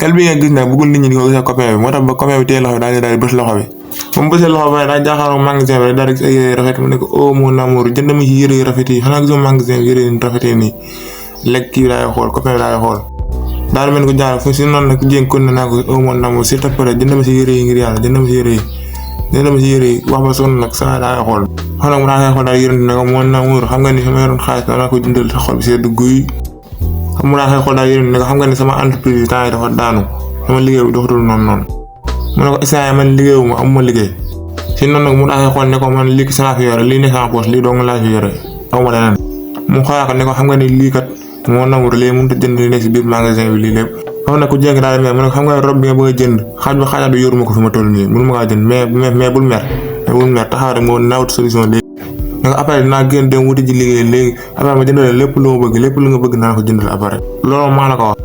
kel bi nga gis nag bëggul nit ñi di ko gisee copain bi moo tax ba copain bi téye loxo bi daal di bës loxo bi ba mu bësee loxo bi daa jaaxaaroo magasin bi daal di gis ay yére rafet mu ne ko oh mon amour jënd ma ci yére yu rafet yi xanaa gisoo magasin bi yére yu rafetee nii lekk kii laay xool copain bi laay xool daal di mel ko jaar fu si noonu nag jéem kon naa ko oh mon amour s'il te plaît jënd ma ci yére yi ngir yàlla jënd ma ci yére yi wax ba sonn nag saa laay xool xanaa mu daa xool daal yërënti ne ko mon amour xam nga ni sama yoroon xaalis dama ko jëndal sa xol bi sedd guy mu daa xool daal yërënti ne ko xam nga ni sama entreprise yi temps yi dafa daanu sama liggéey bi doxatul noonu mu ne ko instant man liggéeyuma amuma liggéey si noonu nag mu daa xool ne ko man lii ki sama fi yore lii nekk sama poche lii dong laa fi yore awma leneen mu xoolaa ko ne ko xam nga ni lii kat moo namur léegi mënut a jënd li nekk si biir magasin bi lii lépp xam ne ku jéng daal di mer mu ne ko xam nga rob bi nga bëgg a jënd xaaj ba xaajaat bi yoruma ko fi ma toll nii mënu ma kaa jënd mais bul mer taxaw rek moo naawut solution léegi ne ko après dinaa génn dem wuti ji liggéey léegi après ma jëndal lépp lu ma bëgg lépp lu nga bëgg naa ko jëndal après loolu maa la ko wax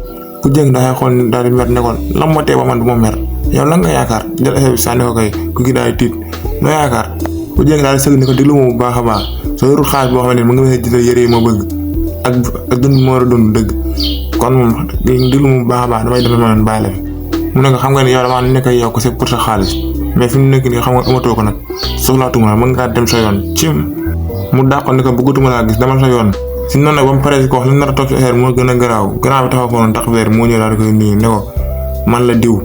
ku jéng dafay xool daal di mer ne ko lan moo tee ba man du ma mer yow lan nga yaakaar jël affaire bi sànni ko kay ku gi daal di tiit loo yaakaar ku jéng daal di sëgg ne ko déglu ma bu baax a baax soo yorul xaalis boo xam ne mu nga mën a jëndal yére yi ma bëgg ak dund moo war a dund dëgg kon moom déglu ma bu baax a baax damay demee ma leen bàyyi la fi mu ne ko xam nga ni yow damaa nekk yow ko c'est pour sa xaalis mais fi mu nekk nii xam nga amatoo ko nag soxlaatuma la mën ngaa dem sa yoon cim mu dàqoon ne ko bëggatuma laa gis demal sa yoon si noonu nag ba mu paree si ko wax li nar a toog si affaire moo gën a garaaw bi taxaw foofu tax verre moo ñëw daal di koy nuyu ne ko man la diw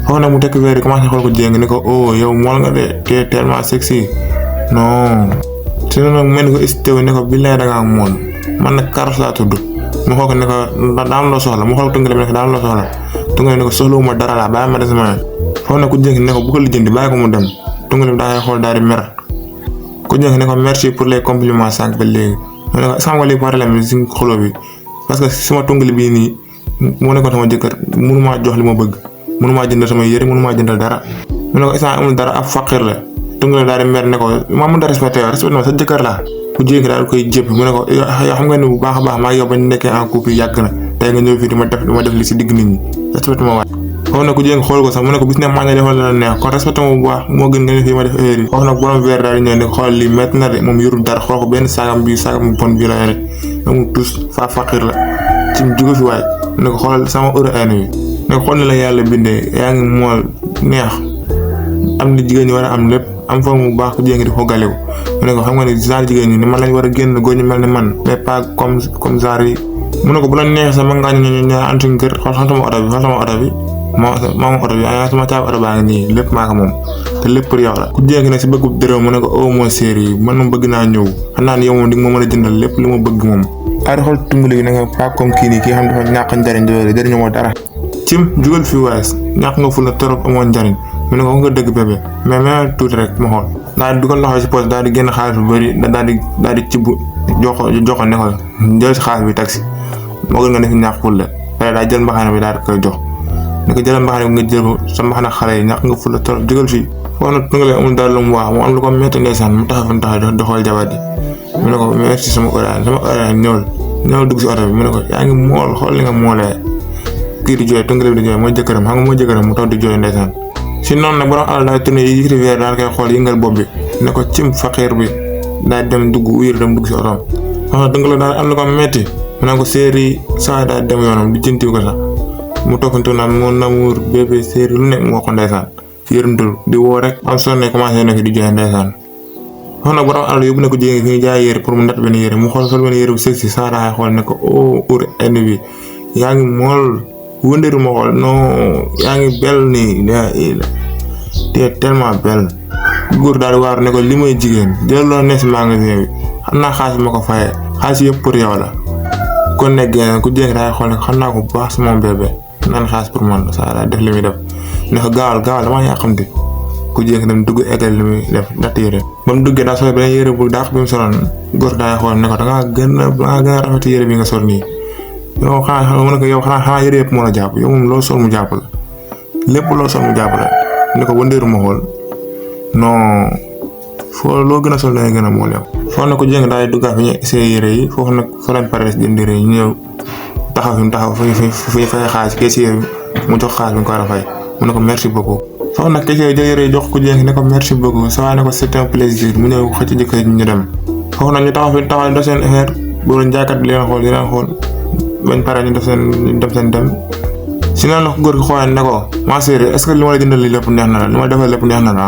foofu nag mu tekk verre yi commencé xool ko jéng ne ko oh yow mool nga de t'es tellement sexy non si noonu nag mel ni ko hésité ne ko billaay da ngaa mool man nag Carlos laa tudd mu xool ko ne ko daa am loo soxla mu xool ko tëngale bi ne ko daa am loo soxla tëngale ne ko soxlawuma dara laa bàyyi ma des ma foofu nag ku jéng ne ko bu ko lijjanti bàyyi ko mu dem tëngale bi daa xool daal di mer ku jéng ne ko merci pour les compliments sànq ba léegi mu ne ko xam nga li problème bi si xolo bi parce que sama tëngale bii nii moo nekkoon sama jëkkër mënumaa jox li ma bëgg mënumaa jëndal sama yére mënumaa jëndal dara mu ne ko instant amul dara ab faqir la tëngale daal di mer ne ko maa mën a respecté ma sa jëkkër laa ku jéng daal koy jëpp mu ne ko yow xam nga ne bu baax a baax maa yow bañ nekkee en couple yàgg na tey nga ñëw fii di ma def li si digg nit ñi respecté ma waay foofu nag ku jéng xool ko sax mu ne ko bis ne maa ngi defal la neex kon respecté ma bu baax moo gën nga ne fii ma def affaire yi foofu nag borom verre daal di ñëw ne ko xool lii métti na de moom yorul dara xool ko benn saagam bon bii la yore amul tous fa faqir la ci jóge fi waay mu ne ko xoolal sama heure ay bi ne ko xool ne la yàlla bindee yaa ngi mool neex am ni jigéen ñi war a am lépp am fa mu baax ku jéng di ko galew mu ne ko xam nga ni genre jigéen ñi ni man lañ war a génn góor ñu mel ni man mais pas comme genre yi mu ne ko bu la neex sama ngaa ñu ànd suñu kër xool sama oto bi moom oto bi sama caabi oto baa ngi nii lépp maa ko moom te lépp pour yow la ku jéng ne si bëggu dërëm mu ne ko oh mon chéri man moom bëgg naa ñëw xam naa ne yow moom di nga ma mën a jëndal lépp lu ma bëgg moom ay xool tumbali gi ne nga pas comme kii nii kii xam dafa ñàkk njariñ jëriñu moo dara cim jugal fi waay ñàkk nga fu la torop amoon njariñ mu ne ko nga dëgg bébé mais même tuuti rek ma xool daal di dugal loxo si poche daal di génn xaalis bu bëri daal di cibb jox ko ne ko jël si xaalis bi taxi moo gën nga ne fi ñàkk ful la pare daa jël mbaxane bi daal di koy jox ne ko jëlal mbaxane bi nga jël sa mbaxane xale yi ñàkk nga ful la torop jugal fii foofu nag tungalee amul dara lu mu wax mu am lu ko métti ndeysaan mu taxaw di xool jabar ji mu ne ko merci sama orange ñëwal dugg si oto bi mu ne ko yaa ngi mool xool li nga moolee kii di jooy tungalee bi di jooy mooy jëkkëram xam nga mooy jëkkëram mu taw di jooy ndeysaan si noonu nag borom alal daal tourné yi rivière daal koy xool yëngal bopp bi ne ko cim faqir bi daal dem dugg si otoom wax dëgg la daal am na ko metti mu ne ko séeri saa daal dem yoonam di jëntiw ko sax mu toppantu naan mon amour bébé séeri lu nekk mu wax ko ndeysaan yërëmtul di woo rek am sonné commencé na fi di joxe ndeysaan wax nag borom alal yóbbu na ko jigéen fi ñu jaay yére pour mu net benn yére mu xool sol benn yére bu sexy saa daay xool ne ko oh ur indi bi yaa ngi mool wëndeeru ma xool non yaa ngi bel nii te tellement belle góor daal di waaru ne ko li may jigéen jël loo ne si magasin bi xam naa xaalis ma ko fayee xaalis yëpp pour yow la kon ne génn ku jéng daal xool ne ko xam naa ko bu baax sama bébé naan xaalis pour man la saa daal def li muy def ne ko gaawal damaa yàqamti ku jéng dem dugg eggal li muy def datt yére ba mu duggee daal sol beneen yére bu daax bi mu soloon góor daal xool ne ko dangaa gën a rafet yére bi nga sol nii yow xanaa yére yëpp moo la jàpp yow moom loo sol mu jàpp la lépp loo sol mu jàpp la ne ko wëndeeru ma xool non foo loo gën a sol dangay gën a mool yow foofu nag ko jéng daal di duggaat fi ñu essayé yére yi foofu nag fa lañ pare jënd yére yi ñu ñëw taxaw fi mu taxaw fi ñu fay xaalis caissier bi mu jox xaalis bi nga ko war a fay mu ne ko merci beaucoup foofu nag caissier jël yére yi jox ko jéng ne ko merci beaucoup ça va ne ko c'est un plaisir mu ñëw xëcc jëkkër ñu dem foofu nag ñu taxaw fi taxaw def seen affaire boobu jaaykat bi leen xool bañ pare ñu def seen dem si noonu la ko góor gi xoolee ne ko ma chérie est-ce que li ma la jëndal lii lépp neex na la li ma defal lépp neex na la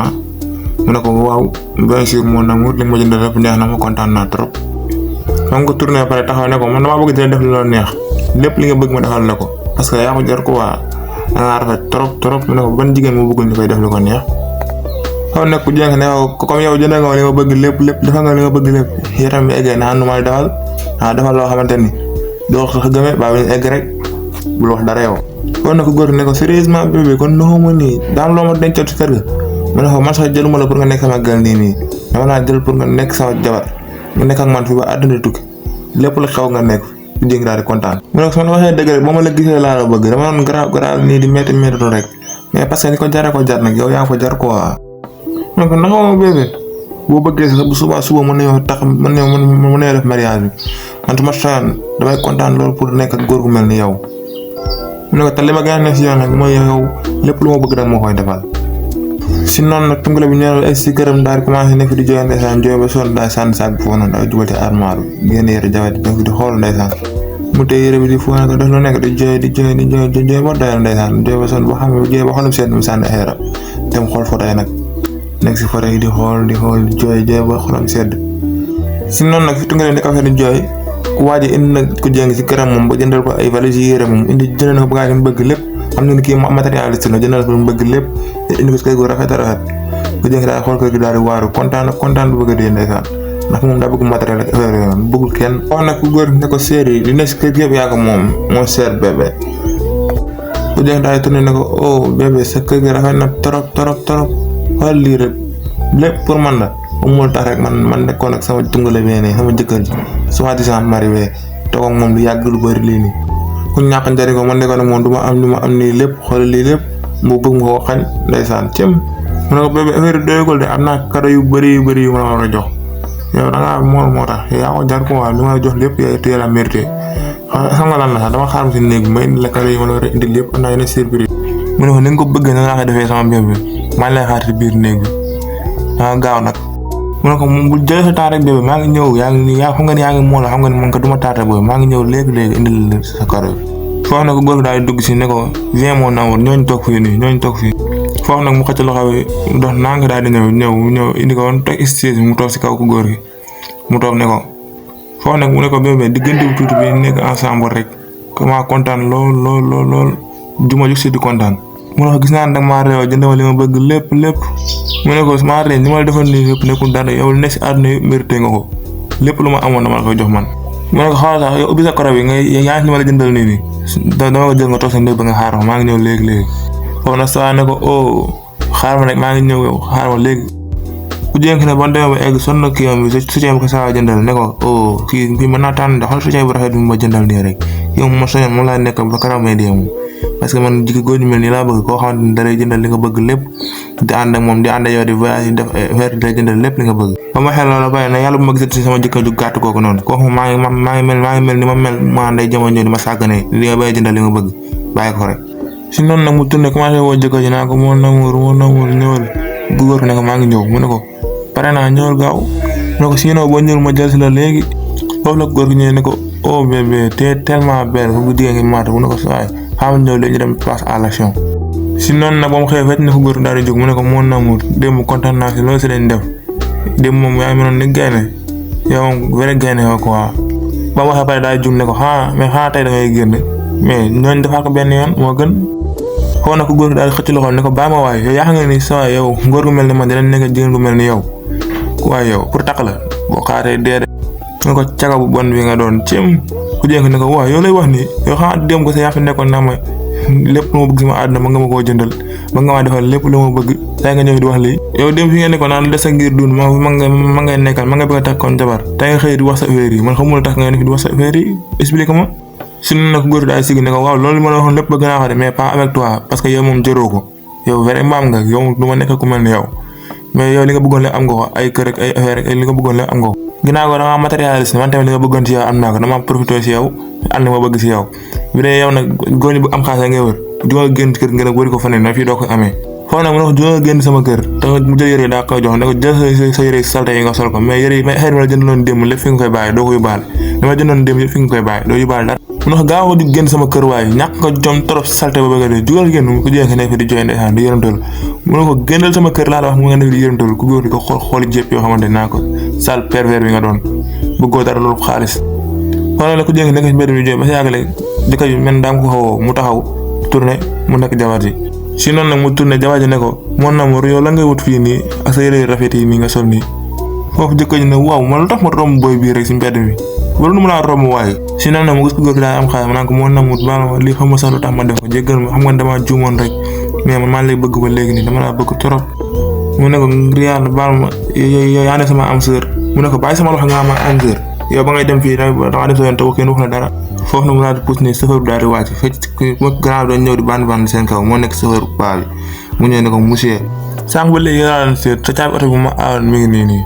mu ne ko waaw bien sûr mon amour li ma jëndal lépp neex na ma kontaan naa trop. xam nga tourné pare taxaw ne ko man damaa bëgg dina def lu la neex lépp li nga bëgg ma defal la ko parce que yaa ko jar ko waa da ngaa rafet trop mu ne ko ban jigéen moo bëggul ñu koy def lu ko neex. xaw nekk ku jënk ne ko comme yow jëndal nga li ma bëgg lépp defal nga li nga bëgg lépp yaram bi eggee naa nu ma defal defal loo xamante ni doo ko gëmee ba ñu egg rek bul wax dara yow. kon nag góor ne ko sérieusement bébé kon noo ma nii daam loo ma dencal ci kër ga mu ne ko man sax jëluma la pour nga nekk sama gal nii dama laa jël pour nga nekk sama jabar nga nekk ak man fi ba àdduna tukki lépp la xew nga nekk fi jéngi daal di kontaan. mu ne ko su ma waxee dëgg rek ba ma la gisee laa la bëgg dama doon garaaw nii di métti rek mais parce que ni ko jaree ko jar nag yow yaa ko jar quoi. mu ne ko naka ma bébé boo bëggee sax bu suba mën nañoo tax mën nañoo def mariage bi man su ma soxlaan damay kontaan loolu pour nekk ak góor gu mel ni yow. mu ne ko te li ma gën a nekk si yoon nag mooy yow lépp lu ma bëgg nag moo koy defal. si noonu nag tungale bi ñëw egg si këram daal di commencé nekk di jooy ndeysaan jooy ba sonn daal sànni saag bi foofu noonu daal jubal ci armoire bi génn yére jawet nekk di xool ndeysaan mu tey yére bi di foo nag def lu nekk di jooy ba doyal ndeysaan jooy ba sonn ba xam ne jooy ba xolam seet mu sànni ay rab dem xool photo yi nag nekk si photo yi di xool di jooy ba xolam sedd. si noonu nag fi tungale nekk affaire di jooy ku waaj indi nag ku jéng si këram moom ba jëndal ko ay valise yi yére moom indi jëndal ko bagage mu bëgg lépp xam nga ni kii matérialiste la jëndal ko mu bëgg lépp indi ko si kër gu rafet ku jéng daal xool kër gi daal di waaru kontaan bu bëgg a dee ndeysaan ndax moom daa bëgg matériel ak affaire yooyu noonu bëggul kenn. wax nag ku góor ne ko séeri li ne si kër gi yëpp yaa ko moom moo seer bébé ku jéng daal di tourné ne ko oh bébé sa kër gi rafet na trop xool lii rek lépp pour man la amul tax rek man nekkoon ak sama tungale bee ne sama jëkkër ji soi-disant mari bee toog ak moom lu yàgg lu bëri lii nii ku ñàkk njëriñ ko man nekkoon ak moom du ma am nii lépp xool lii lépp mu bëgg ma ko xañ ndeysaan cëm mu ne ko bébé affaire yi doyagul de am naa cadeau yu bëri yu ma la war a jox yow da ngaa moo tax yaa ko jar ko waa li ma la jox lépp yow teel a mérité xam nga lan la sax dama xaar si néeg bi ma indi la cadeau yi ma la war a indi lépp am naa yeneen surprise mu ne ko ni nga ko bëggee na nga ko defee sama bébé maa ngi lay xaar ci biir néeg bi danga gaaw nag. mu ne ko bu jëlee sa temps rek bébé maa ngi ñëw yaa ngi xam nga ni yaa ngi moo la xam nga ni man ko du ma taata booy maa ngi ñëw léegi indil la sa karo bi. foofu nag góor gi daal di dugg si ne ko viens mon amour ñooñu toog fii foofu nag mu xëcc loxo bi dox naa nga daal di ñëw indi ko woon toog stage mu toog si kaw ku góor gi mu toog ne ko foofu nag mu ne ko bébé diggante bu tuuti bi nekk ensemble rek comment kontaan lool juma ju si di kontaan. mu ne ko gis naa ne nag maa réew jënd ma li ma bëgg lépp mu ne ko maa réew li ma la defal nii yëpp nekkul dara yow li nekk si àdduna yëpp mérité nga ko lépp lu ma amoon dama la koy jox man. mu ne ko xaaral sax yow ubbi sa koro bi yaa ngi li ma la jëndal nii dama ko jël nga toog sa néeg ba nga xaar maa ngi ñëw léegi foofu nag saa ne ko oh xaar ma rek maa ngi ñëw yow xaar ma léegi. ku jénk ne ba demee ba egg sonn kii am bi soutien bi ko saa jëndal ne ko oh kii mën naa tànn de xool soutien bu rafet bi ma jëndal nii rek yow ma soñoon moom laa nekk ba kanam may dee moom parce que man jigéen góor ñu mel nii laa bëgg koo xamante ni da lay jëndal li nga bëgg lépp di ànd ak moom di ànd ak yow di voyage def affaire di lay jëndal lépp li nga bëgg. ba ma xel loolu bàyyi na yàlla bu ma gisati sama jëkkër ju gàtt kooku noonu kooku maa ngi mel ni ma mel maa nday jamono ñëw di ma sàggane li nga bay jëndal li nga bëgg bàyyi ko rek. si noonu nag mu tourné commencé woo jëkkër ji naa ko mon amour ñëwal gu góor ne ko maa ngi ñëw mu ne ko pare naa ñëwal gaaw mu ne ko sinon boo ñëwul ma jël si la léegi foofu la góor gi ñëwee ne ko oh bébé t'es tellement belle bu jigéen ngi maata mu ne ko saay xaaral ñëw léegi ñu dem place à l'action. si noonu nag ba mu xëyee fekk na ko góor daal di jóg mu ne ko mon amour démb kontaan naa si loolu si lañ def démb moom yaa ngi mënoon ni gaynde yow moom vrai gaynde yow quoi. ba mu waxee pare daal di jóg ne ko mais xanaa tey da ngay génn mais ñooñu defaat ko benn yoon moo gën. xaw na ko góor daal di xëcc loxo ne ko bàyyi ma waaye yow yaa xam nga ni saa yow góor gu mel ni man dinañ nekk jigéen gu mel ni yow waaye yow pour takk la boo xaaree dee de nga ko caga bu bon bi nga doon cim ku jénk ne ko waaw yow lay wax nii yow xanaa dem ko sa yaa fi nekkoon naa ma lépp lu ma bëgg sama àdduna ba nga ma koo jëndal ba nga ma defal lépp lu ma bëgg tey nga ñëw di wax lii yow dem fi nga nekkoon naan des sa ngir dund ma ngay nekkal ma nga bëgg a takkoon jabar tey nga xëy di wax sa affaire yi man xamul tax nga nekk di wax sa affaire yi explique ma. si noonu nag góor daal sigi ne ko waaw loolu ma la waxoon lépp bëgg naa ko de mais pas avec toi parce que yow moom jëroo ko yow vrai mbaam nga yow du ma nekk ku mel ni yow mais yow li nga bëggoon lépp am nga ko ay kër ak ay affaire ak li nga bëggoon lépp am nga ko. ginnaaw ko dama matérialiste man tamit li nga bëggoon si yow am naa ko dama profité si yow am li ma bëgg si yow bi dee yow nag góor ñi bu am xaalis ngay wër jugal génn kër nga nag wëri ko faneen na fii doo ko amee foofu nag mu ne ko jugal génn sama kër te mu jël yëre daa koy jox ne ko jël sa yëre salte yi nga sol ko mais yëre yi may xëy ma la jëndaloon démb lépp fi nga koy bàyyi doo ko yóbbaale dama jëndoon démb yëpp fi nga koy bàyyi doo yóbbaale dara mu ne ko gaaw ko di génn sama kër waay ñàkk nga jom trop salte ba bëgg a dee jugal génn ku jigéen ki nekk di jooy ndeysaan di yërëmtalu mu ne ko génnal sama kër laa la wax mu nga nekk di yërëmtalu ku góor di ko xooli jépp yoo xamante naa ko sale pervers bi nga doon bëggoo dara loolu xaalis xoolal la ku jigéen ki nekk ci mbedd mi jooy ba si yàggale jëkkër ji mel daam ko xawoo mu taxaw tourné mu nekk jabar ji si noonu nag mu tourné jabar ji ne ko mon amour yow la ngay wut fii nii ak sa yére rafet yi nii nga sol nii foofu jëkkër ji ne waaw man lu tax ma romb booy bii rek si mbedd mi wala nu mu laa romb waaye si noonu nag mu gis ko góor gi daa am xaalis ma naan ko mon amour baal ma lii xam ma sax lu tax ma def ko jéggal ma xam nga damaa juumoon rek mais man maa lay bëgg ba léegi nii dama laa bëgg trop mu ne ko ngir yàlla baal ma yow yaa ne sama am sœur mu ne ko bàyyi sama loxo nga ma am sœur yow ba ngay dem fii danga dem sa yoon taw kenn wax na dara foofu na mu daal di pousse ne chauffeur bi daal di wàcc fekk gannaaw doon ñëw di band seen kaw moo nekk chauffeur paa bi mu ñëw ne ko monsieur sànq ba léegi yaa leen seet sa caabi oto bi ma aawoon mi ngi nii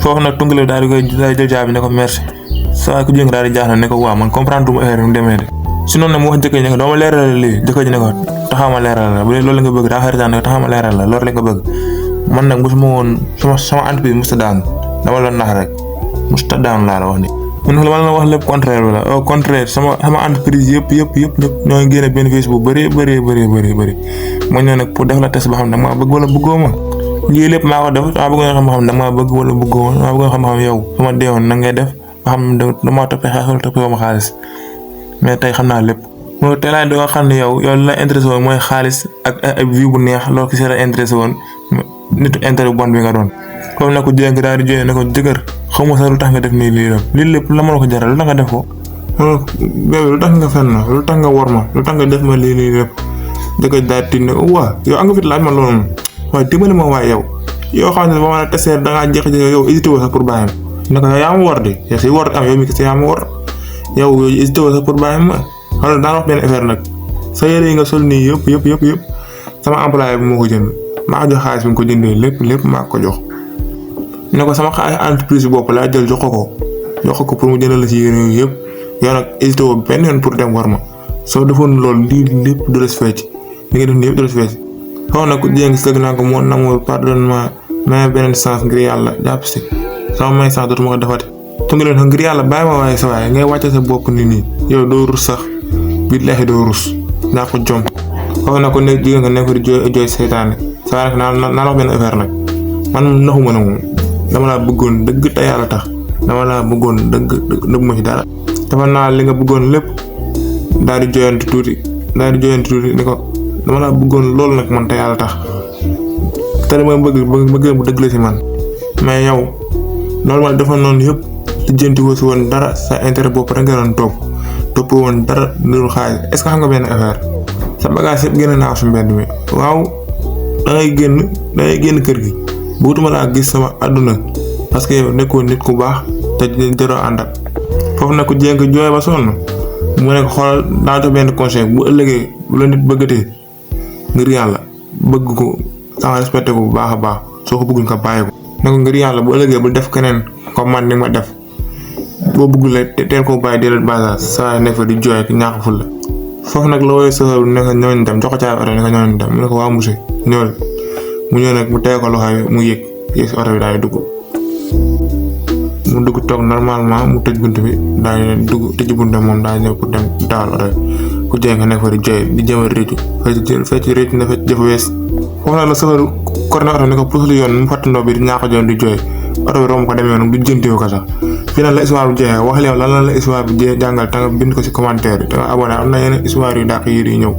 foofu nag tungale daal di koy jël caabi ne ko merci saa ku jëng daal di jaaxle ne ko waaw man comprendre du ma affaire mu demee de si noonu nag mu wax jëkkër ji ne ko doo ma leeral lii jëkkër ji ne ko taxaw ma leeral la bu dee loolu la nga bëgg daa xaritaan ne ko taxaw ma leeral la loolu la nga bëgg man nag mosuma woon sama entreprise musta daan dama la nax rek musta daan laa la wax ni mun na la wax lépp contraire bi la au contraire sama entreprise yëpp ñoo ngi génne bénéfice bu bëri ma ñëw nag pour def la test ba xam ne danga maa bëgg wala bëggoo ma lii lépp maa ko def dama bëgg nga xam ba xam danga maa bëgg wala bëggoo ma dama bëgg nga xam ba xam yow su ma deewoon na ngay def ba xam dama toppee xaalis wala toppee ma xaalis mais tey xam naa lépp mo tey laa doo xam ne yow la intéressé woon mooy xaalis ak vie bu neex loolu ki si la intéressé woon nitu intérêt bon bi nga doon foofu nag ko jéng daal di jooy ne ko jëkkër xaw ma sax lu tax nga def nii lii lépp la ma la ko jaral lu tax nga def ko bébé lu tax nga fen na lu tax nga wor ma lu tax nga def ma lii lépp jëkkër daal di ne waa yow am nga fit laaj ma loolu waaye dimbali ma waaye yow xam ne ba ma la testé dangaa jékki-jékki yow hésité woo sax pour bàyyi ma ne ko yaa ma wor de yow si wor am yow mi kese yaa ma wor yow hésité woo sax pour bàyyi ma xam daan wax benn affaire nag sa yére yi nga sol nii yëpp sama employé bi moo ko jënd maa ko jox xaalis bi nga ko jëndee lépp maa ko jox ne ko sama xaalis entreprise bopp laa jël jox ko pour mu jëndal la ci yére yooyu yëpp yow nag hésité woo benn yoon pour dem war ma soo defoon loolu lii lépp du la si fecc li nga def nii yëpp du la si fecc xaw na ko jéem si dëgg naa ko mon amour pardonne-moi may beneen chance ngir yàlla jàpp si sama may chance dootuma ko defati tu ngi leen ngir yàlla bàyyi ma waaye sa waaye ngay wàcce sa bopp nii yow doo rus sax billaahi doo rus naa ko jom xaw na ko ne jigéen nga nekk di jooy seytaane sa waaye nag naa wax benn affaire nag man naxuma na moom dama laa bëggoon dëgg te yàlla tax dama laa bëggoon dëgg nëbb ma ci dara dafa naa li nga bëggoon lépp daal di jooyantu tuuti ni ko dama laa bëggoon loolu nag man te yàlla tax te dama bëgg bu dëgg la si man mais yow loolu ma defoon noonu yëpp lijjanti woo si woon dara sa intérêt bopp rek nga doon topp woon dara lu xaalis est-ce que xam nga benn affaire sa bagage yëpp génn naa ko si mbedd mi waaw da ngay génn kër gi buutuma laa gis sama àdduna parce que yow nekkoon nit ku baax te jaroo àndat foofu nag ku jéng jooy ba sonn mu ne ko xoolal daa jox benn conseil bu ëllëgee bu la nit bëggatee ngir yàlla bëgg ko sama respecté ko bu baax a baax soo ko bëgguñ ko bàyyi ko ne ko ngir yàlla bu ëllëgee bu def keneen comme man ni ma def boo bëggulee teel koo bàyyi déedéet basa saa nekk fa di jooy ak ñàkk ful la foofu nag la wooyee safar ne ko ñooñu dem jox ko caabi oto ne ko ñooñu dem mu ne ko waa monsieur ñëwal mu ñëw nag mu tege ko loxo yi mu yëg si oto bi daal di dugg mu dugg toog normalement mu tëj bunt bi daal di dugg tëj bunt moom daal ñëw pour dem dawal oto bi ku jéem a nekk fa di jooy di jëm a réccu fecc réccu na fecc jëf wees foofu nag la safar korne oto ne ko puusalu yoon mu fàttandoo bi di ñaako joon di jooy oto bi romb ko demee noonu du jëntiwu ko sax fii nag la histoire bu jeexee wax leen lan la histoire bi jàngal te nga bind ko si commentaire bi te nga abonné am na yeneen histoire yu dàq yi di ñëw